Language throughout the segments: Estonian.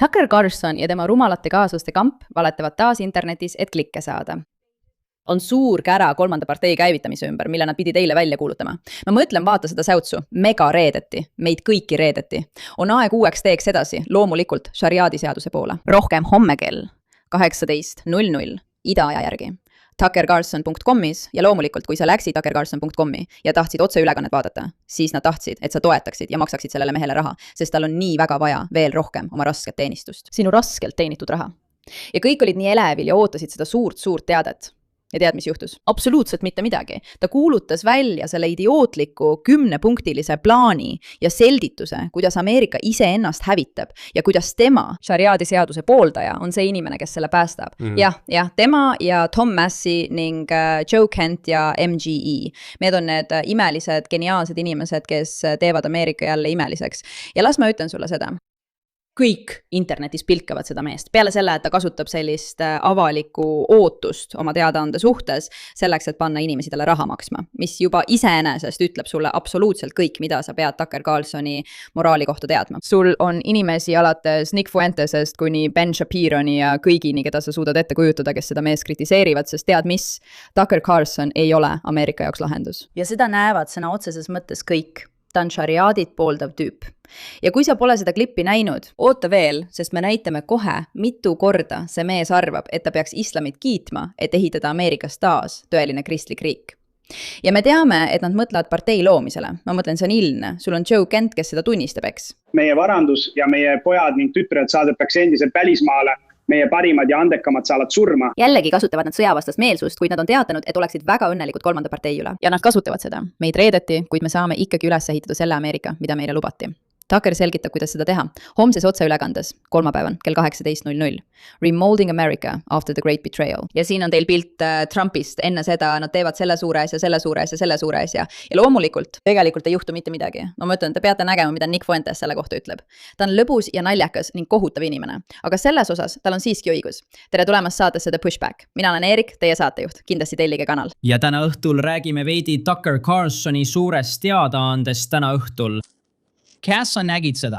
Tucker Carlson ja tema rumalate kaaslaste kamp valetavad taas internetis, et klikke saada. On suur kära kolmanda partei käivitamise ümber, mille nad pidid eile välja kuulutama. Ma mõtlen, vaata seda säutsu. Mega reedeti. Meid kõiki reedeti. On aeg uueks teeks edasi, loomulikult šariaadi seaduse poole. Rohkem homme kell 18:00 idaaja järgi. tuckercarlson.comis ja loomulikult, kui sa läksid tuckercarlson.comi ja tahtsid otseülekannet vaadata, siis nad tahtsid, et sa toetaksid ja maksaksid sellele mehele raha, sest tal on nii väga vaja veel rohkem oma rasket teenistust. Sinu raskelt teenitud raha. Ja kõik olid nii elevil ja ootasid seda suurt teadet. Ja tead, mis juhtus? Absoluutselt mitte midagi. Ta kuulutas välja selle idiootliku 10-punktilise plaani ja seldituse, kuidas Ameerika ise ennast hävitab ja kuidas tema, šariaadi seaduse pooldaja, on see inimene, kes selle päästab. Jah, tema ja Tom Massey ning Joe Kent ja MGE. Need on need imelised, geniaalsed inimesed, kes teevad Ameerika jälle imeliseks. Ja las ma ütlen sulle seda. Kõik internetis pilkavad seda meest. Peale selle, et ta kasutab sellist avalikku ootust oma teadaande suhtes selleks, et panna inimesi talle raha maksma, mis juba iseenesest ütleb sulle absoluutselt kõik, mida sa pead Tucker Carlsoni moraali kohta teadma. Sul on inimesi alates Nick Fuentesest kuni Ben Shapironi ja kõigini, keda sa suudad ette kujutada, kes seda meest kritiseerivad, sest tead mis? Tucker Carlson ei ole Ameerika jaoks lahendus. Ja seda näevad sõna otseses mõttes kõik. Ta on šariaadit pooldav tüüp. Ja kui sa pole seda klippi näinud, oota veel, sest me näitame kohe, mitu korda see mees arvab, et ta peaks islamit kiitma, et ehitada Ameerikas taas tõeline kristlik riik. Ja me teame, et nad mõtlevad partei loomisele. Ma mõtlen, see on ilmne. Sul on Joe Kent, kes seda tunnistab, eks? Meie varandus ja meie pojad ning tütred saadetakse endiselt välismaale. Meie parimad ja andekamad saavad surma. Jällegi kasutavad nad sõjavastast meelsust, kuid nad on teatanud, et oleksid väga õnnelikud kolmanda partei üle. Ja nad kasutavad seda. Meid reedeti, kuid me saame ikkagi üles ehitada selle Ameerika, mida meile lubati. Tucker selgitab, kuidas seda teha. Homses otseülekandes, kolmapäeval, kell 18:00. Remolding America after the great betrayal. Ja siin on teil pilt Trumpist. Enne seda nad teevad selle suure asja, selle suure asja, selle suure asja. Ja loomulikult, tegelikult ei juhtu mitte midagi. No ma ütlen, te peate nägema, mida Nick Fuentes selle kohta ütleb. Ta on lõbus ja naljakas ning kohutav inimene. Aga selles osas tal on siiski õigus. Tere tulemast saatesse The Pushback. Mina olen Erik, teie saatejuht. Kindlasti tellige kanal. Ja täna õhtul räägime veidi Tucker Carlsoni suurest teadaandest täna õhtul. Kas sa nägid seda?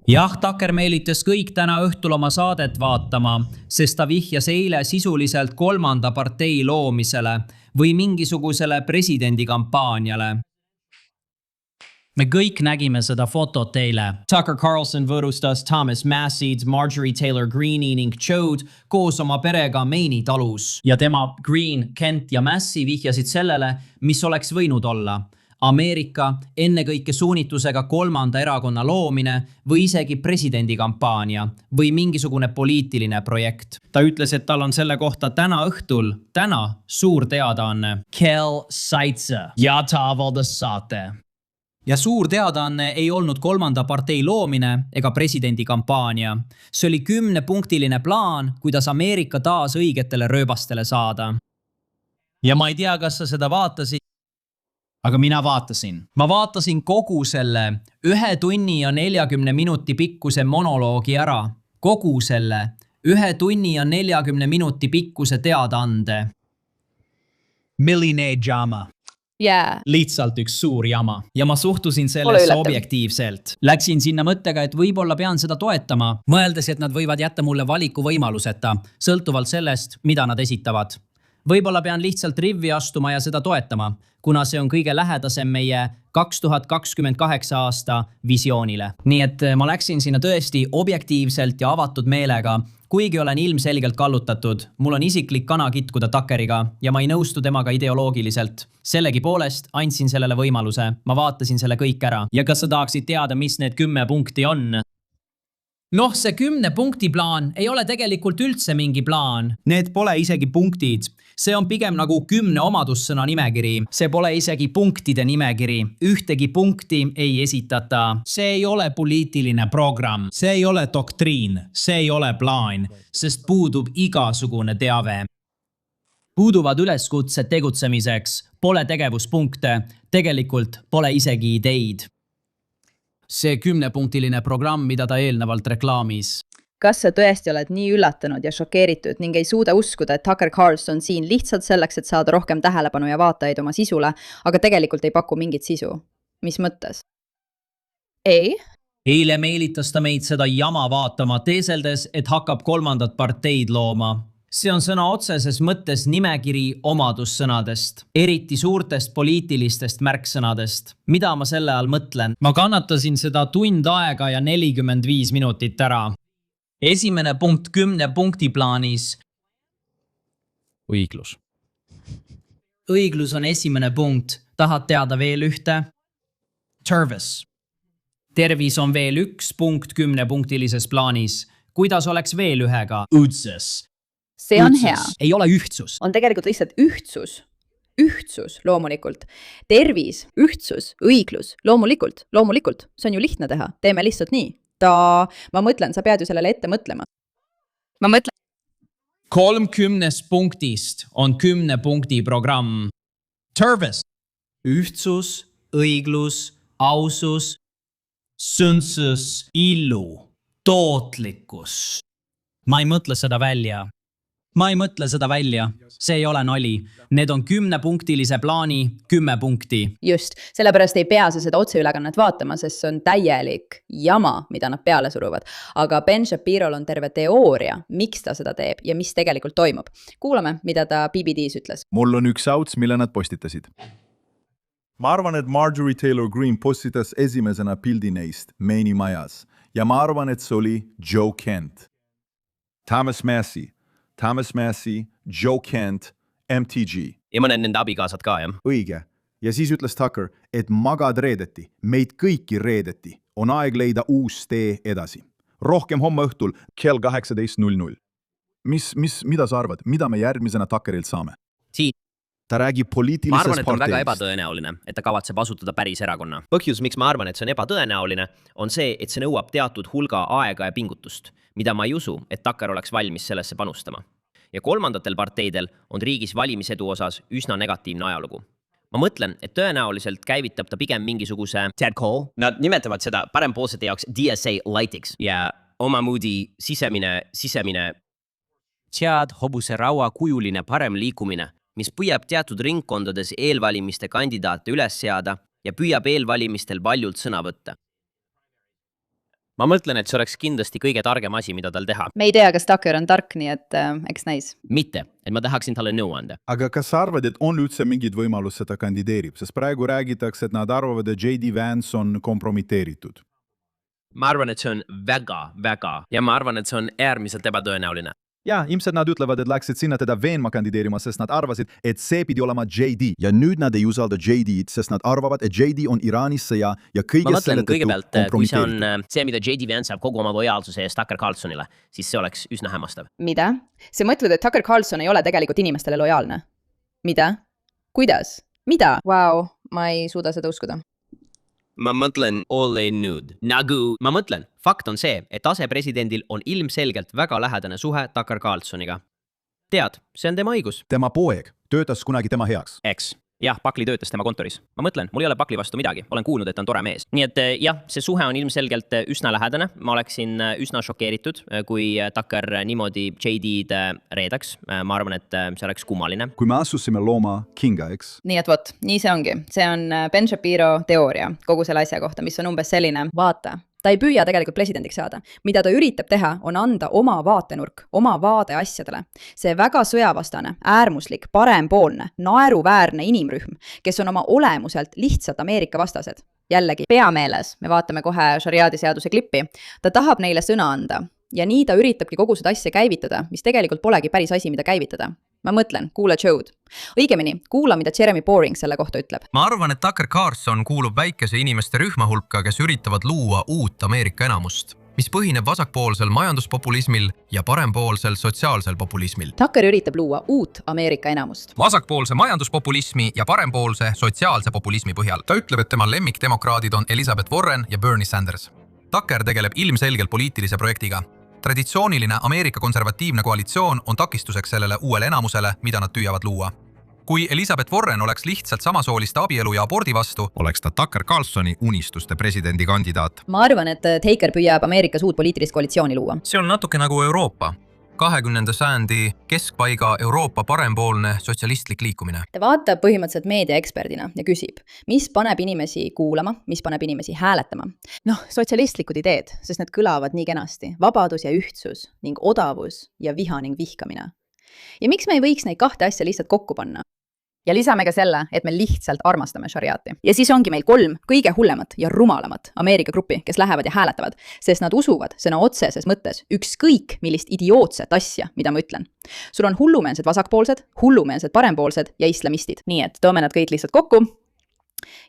Jah, Tucker meelitas kõik täna õhtul oma saadet vaatama, sest ta vihjas eile sisuliselt kolmanda partei loomisele või mingisugusele presidendikampaaniale. Me kõik nägime seda fotot eile. Tucker Carlson võõrustas Thomas Massey'd, Marjorie Taylor Greene'i ning Joe'd koos oma perega Maine'i talus. Ja tema Green, Kent ja Massey vihjasid sellele, mis oleks võinud olla. Ameerika ennekõike suunitusega kolmanda erakonna loomine või isegi presidendikampaania või mingisugune poliitiline projekt. Ta ütles, et tal on selle kohta täna õhtul, suur teadaanne. Kell 7 ja ta avaldas saate. Ja suur teadaanne ei olnud kolmanda partei loomine ega presidendikampaania. See oli 10-punktiline plaan, kuidas Ameerika taas õigetele rööbastele saada. Ja ma ei tea, kas sa seda vaatasid. Aga mina vaatasin. Ma vaatasin kogu selle 1 tunni ja 40 minuti pikkuse monoloogi ära. Kogu selle 1 tunni ja 40 minuti pikkuse teadaande. Milline jama. Yeah. Lihtsalt üks suur jama. Ja ma suhtusin sellesse objektiivselt. Läksin sinna mõttega, et võib-olla pean seda toetama. Mõeldes, et nad võivad jätta mulle valiku võimaluseta, sõltuvalt sellest, mida nad esitavad. Võib-olla pean lihtsalt rivvi astuma ja seda toetama, kuna see on kõige lähedasem meie 2028 aasta visioonile. Nii et ma läksin sinna tõesti objektiivselt ja avatud meelega, kuigi olen ilmselgelt kallutatud. Mul on isiklik kana kitkuda Tuckeriga ja ma ei nõustu temaga ideoloogiliselt. Sellegi poolest andsin sellele võimaluse. Ma vaatasin selle kõik ära. Ja kas sa tahaksid teada, mis need 10 punkti on? Noh, see 10 punkti plaan ei ole tegelikult üldse mingi plaan. Need pole isegi punktid. See on pigem nagu 10 omadussõna nimekiri. See pole isegi punktide nimekiri. Ühtegi punkti ei esitata. See ei ole poliitiline programm. See ei ole doktriin. See ei ole plaan, sest puudub igasugune teave. Puuduvad üleskutsed tegutsemiseks. Pole tegevuspunkte. Tegelikult pole isegi ideid. See 10-punktiline programm, mida ta eelnevalt reklaamis. Kas sa tõesti oled nii üllatunud ja šokeeritud ning ei suuda uskuda, et Tucker Carlson siin lihtsalt selleks, et saada rohkem tähelepanu ja vaatajaid oma sisule, aga tegelikult ei paku mingit sisu? Mis mõttes? Ei, eile meelitas ta meid seda jama vaatama, teeseldes, et hakkab kolmandat parteid looma. See on sõna otseses mõttes nimekiri omadussõnadest, eriti suurtest poliitilistest märksõnadest. Mida ma selle all mõtlen? Ma kannatasin seda tund aega ja 45 minutit ära. Esimene punkt 10 punkti plaanis. Õiglus. Õiglus on esimene punkt. Tahad teada veel ühte? Tervis. Tervis on veel üks punkt 10 punktilises plaanis. Kuidas oleks veel ühega? Õudses. See on hea. Ei ole ühtsus. On tegelikult lihtsalt ühtsus. Ühtsus, loomulikult. Tervis, ühtsus, õiglus, loomulikult. See on ju lihtne teha. Teeme lihtsalt nii. Ma mõtlen, sa pead ju sellele ette mõtlema. Ma mõtlen. 30 punktist on 10 punkti programm. Tervis. Ühtsus, õiglus, ausus, sõnsus, illu, tootlikkus. Ma ei mõtle seda välja. See ei ole nali. Need on 10-punktilise plaani 10 punkti. Just, sellepärast ei pea sa seda otseülekannet vaatama, sest see on täielik jama, mida nad peale suruvad. Aga Ben Shapirol on terve teooria, miks ta seda teeb ja mis tegelikult toimub. Kuulame, mida ta BBDs ütles. Mul on üks outs, mille nad postitasid. Ma arvan, et Marjorie Taylor Greene postitas esimesena pildi neist Maini majas ja ma arvan, et see oli Joe Kent. Thomas Massey, Joe Kent, MTG. Ja mõned nende abikaasad ka, jah? Õige. Ja siis ütles Tucker, et magad reedeti, meid kõiki reedeti. On aeg leida uus tee edasi. Rohkem homme õhtul kell 18.00. Mida sa arvad? Mida me järgmisena Tuckerilt saame? Ta räägib poliitilisest ma arvan, et on parteist. väga ebatõenäoline, et ta kavatseb asutada päris erakonna. Põhjus, miks ma arvan, et see on ebatõenäoline, on see, et see nõuab teatud hulga aega ja pingutust, mida ma ei usu, et Tucker oleks valmis sellesse panustama. Ja kolmandatel parteidel on riigis valimisedu osas üsna negatiivne ajalugu. Ma mõtlen, et tõenäoliselt käivitab ta pigem mingisuguse Ted Cole. Nad nimetavad seda parempoolsete jaoks DSA lightiks ja omamoodi sisemine sead hobuse raua kujuline parem liikumine, mis püüab teatud ringkondades eelvalimiste kandidaate üles seada ja püüab eelvalimistel paljult sõna võtta. Ma mõtlen, et see oleks kindlasti kõige targem asi, mida tal teha. Me ei tea, kas Tucker on tark, nii et eks näis. Mitte, et ma tahaksin talle nõu anda. Aga kas sa arvad, et on üldse mingid võimalus seda kandideerib? Sest praegu räägitakse, et nad arvavad, et J.D. Vance on kompromiteeritud. Ma arvan, et see on väga ja ma arvan, et see on äärmiselt ebatõenäoline. Ja, ilmselt nad ütlevad, et läksid sinna teda veenma kandideerima, sest nad arvasid, et see pidi olema JD. Ja nüüd nad ei usalda JD-d, sest nad arvavad, et JD on Iraanisse ja kõige selle tõttu kompromiteeritud. Kui see on see, mida JD Vance saab kogu oma lojaalsuse eest Tucker Carlsonile, siis see oleks üsna hämmastav. Mida? Sa mõtled, et Tucker Carlson ei ole tegelikult inimestele lojaalne? Mida? Kuidas? Mida? Wow, ma ei suuda seda uskuda. Ma mõtlen all in nüüd. Ma mõtlen, fakt on see, et asepresidendil on ilmselgelt väga lähedane suhe Tucker Carlsoniga. Tead, see on tema õigus. Tema poeg töötas kunagi tema heaks. Eks. Jah, Buckley töötas tema kontoris. Ma mõtlen, mul ei ole Buckley vastu midagi. Olen kuulnud, et on tore mees. Nii et jah, see suhe on ilmselgelt üsna lähedane. Ma oleksin üsna šokeeritud, kui Tucker niimoodi JD-d reedaks. Ma arvan, et see oleks kummaline. Kui me asusime looma kinga, eks? Nii et vot, nii see ongi. See on Ben Shapiro teooria kogu selle asja kohta, mis on umbes selline. Vaata, ta ei püüa tegelikult presidendiks saada. Mida ta üritab teha, on anda oma vaatenurk, oma vaade asjadele. See väga sõjavastane, äärmuslik, parempoolne, naeruväärne inimrühm, kes on oma olemuselt lihtsalt Ameerika vastased. Jällegi, peameeles, me vaatame kohe šariaadi seaduse klippi, ta tahab neile sõna anda. Ja nii ta üritabki kogu seda asja käivitada, mis tegelikult polegi päris asi, mida käivitada. Ma mõtlen, kuula Joe'd. Õigemini, kuula, mida Jeremy Boring selle kohta ütleb. Ma arvan, et Tucker Carlson kuulub väikese inimeste rühma hulka, kes üritavad luua uut Ameerika enamust, mis põhineb vasakpoolsel majanduspopulismil ja parempoolsel sotsiaalsel populismil. Tucker üritab luua uut Ameerika enamust. Vasakpoolse majanduspopulismi ja parempoolse sotsiaalse populismi põhjal. Ta ütleb, et tema lemmikdemokraadid on Elizabeth Warren ja Bernie Sanders. Tucker tegeleb ilmselgelt poliitilise projektiga. Traditsiooniline Ameerika konservatiivne koalitsioon on takistuseks sellele uuele enamusele, mida nad püüavad luua. Kui Elizabeth Warren oleks lihtsalt samasooliste abielu ja abordi vastu, oleks ta Tucker Carlsoni unistuste presidendikandidaat. Ma arvan, et Taker püüab Ameerikas uut poliitilist koalitsiooni luua. See on natuke nagu Euroopa. 20. sajandi keskpaiga Euroopa parempoolne sotsialistlik liikumine. Ta vaatab põhimõtteliselt meediaeksperdina ja küsib, mis paneb inimesi kuulama, mis paneb inimesi hääletama. Sotsialistlikud ideed, sest need kõlavad nii kenasti. Vabadus ja ühtsus ning odavus ja viha ning vihkamine. Ja miks me ei võiks neid kahte asja lihtsalt kokku panna? Ja lisame ka selle, et me lihtsalt armastame šariaati. Ja siis ongi meil 3 kõige hullemat ja rumalamat Ameerika gruppi, kes lähevad ja hääletavad, sest nad usuvad sõna otseses mõttes ükskõik millist idiootset asja, mida ma ütlen. Sul on hullumeelsed vasakpoolsed, hullumeelsed parempoolsed ja islamistid. Nii et toome nad kõik lihtsalt kokku.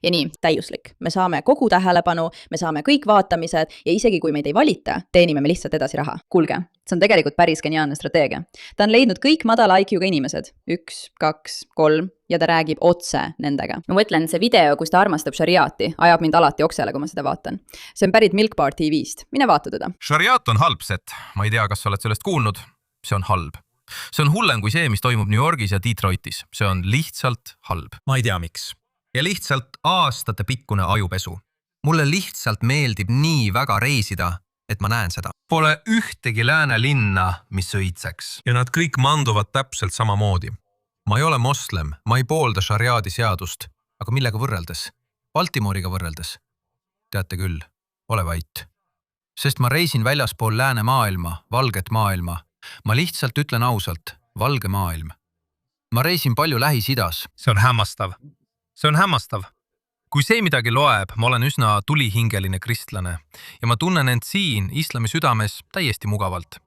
Ja nii, täiuslik. Me saame kogu tähelepanu, me saame kõik vaatamised ja isegi kui meid ei valita, teenime me lihtsalt edasi raha. Kuulge, see on tegelikult päris geniaalne strateegia. Ta on leidnud kõik madala IQ-ga inimesed. 1, 2, 3 ja ta räägib otse nendega. Ma mõtlen, see video, kus ta armastab šariaati, ajab mind alati oksele, kui ma seda vaatan. See on pärit Milk Bar TV-st. Mine vaata teda. Šariaat on halb set. Ma ei tea, kas sa oled sellest kuulnud. See on halb. See on hullem kui see, mis toimub New Yorgis ja Detroitis. See on lihtsalt halb. Ma ei tea, miks. Ja lihtsalt aastate pikkune ajupesu. Mulle lihtsalt meeldib nii väga reisida, et ma näen seda. Pole ühtegi lääne linna, mis õitseks. Ja nad kõik manduvad täpselt samamoodi. Ma ei ole moslem, ma ei poolda šariaadi seadust, aga millega võrreldes? Baltimooriga võrreldes? Teate küll, ole vait. Sest ma reisin väljaspool lääne maailma, valget maailma. Ma lihtsalt ütlen ausalt, valge maailm. Ma reisin palju Lähis-Idas. See on hämmastav. See on hämmastav. Kui see midagi loeb, ma olen üsna tulihingeline kristlane ja ma tunnen end siin islami südames täiesti mugavalt.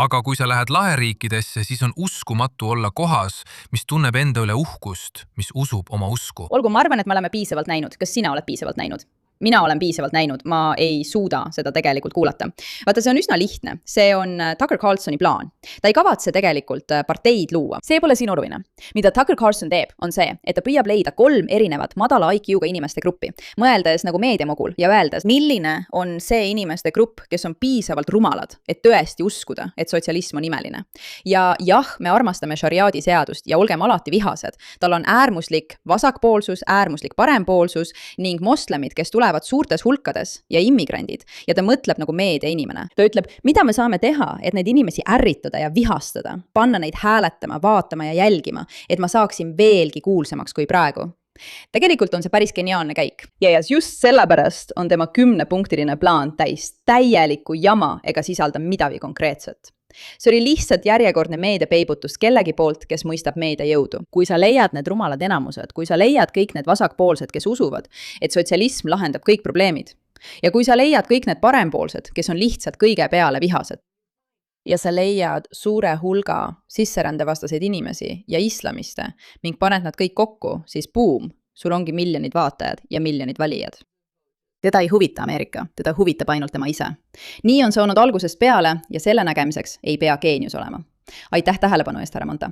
Aga kui sa lähed laheriikidesse, siis on uskumatu olla kohas, mis tunneb enda üle uhkust, mis usub oma usku. Olgu, ma arvan, et me oleme piisavalt näinud. Kas sina oled piisavalt näinud? Mina olen piisavalt näinud, ma ei suuda seda tegelikult kuulata. Vaata, see on üsna lihtne. See on Tucker Carlsoni plaan. Ta ei kavatse tegelikult parteid luua. See pole siin oluline. Mida Tucker Carlson teeb, on see, et ta püüab leida 3 erinevat madala IQ-ga inimeste gruppi, mõeldes nagu meediamogul ja öeldes, milline on see inimeste grupp, kes on piisavalt rumalad, et tõesti uskuda, et sotsialism on imeline. Ja jah, me armastame šariaadi seadust ja olgem alati vihased. Tal on äärmuslik vasakpoolsus, äärmuslik parempoolsus ning moslemid, kes tulevad suurtes hulkades ja immigrandid ja ta mõtleb nagu meediainimene. Ta ütleb, mida me saame teha, et neid inimesi ärritada ja vihastada, panna neid hääletama, vaatama ja jälgima, et ma saaksin veelgi kuulsamaks kui praegu. Tegelikult on see päris geniaalne käik. Ja just sellepärast on tema 10-punktiline plaan täielikku jama ega sisalda midagi konkreetset. See oli lihtsalt järjekordne meediapeibutus kellegi poolt, kes mõistab meedia jõudu. Kui sa leiad need rumalad enamused, kui sa leiad kõik need vasakpoolsed, kes usuvad, et sotsialism lahendab kõik probleemid, ja kui sa leiad kõik need parempoolsed, kes on lihtsalt kõige peale vihased, ja sa leiad suure hulga sisserändevastaseid inimesi ja islamiste ning paned nad kõik kokku, siis boom, sul ongi miljonid vaatajad ja miljonid valijad. Teda ei huvita Ameerika, teda huvitab ainult tema ise. Nii on see olnud algusest peale ja selle nägemiseks ei pea geenius olema. Aitäh tähelepanu eest, härra Monta!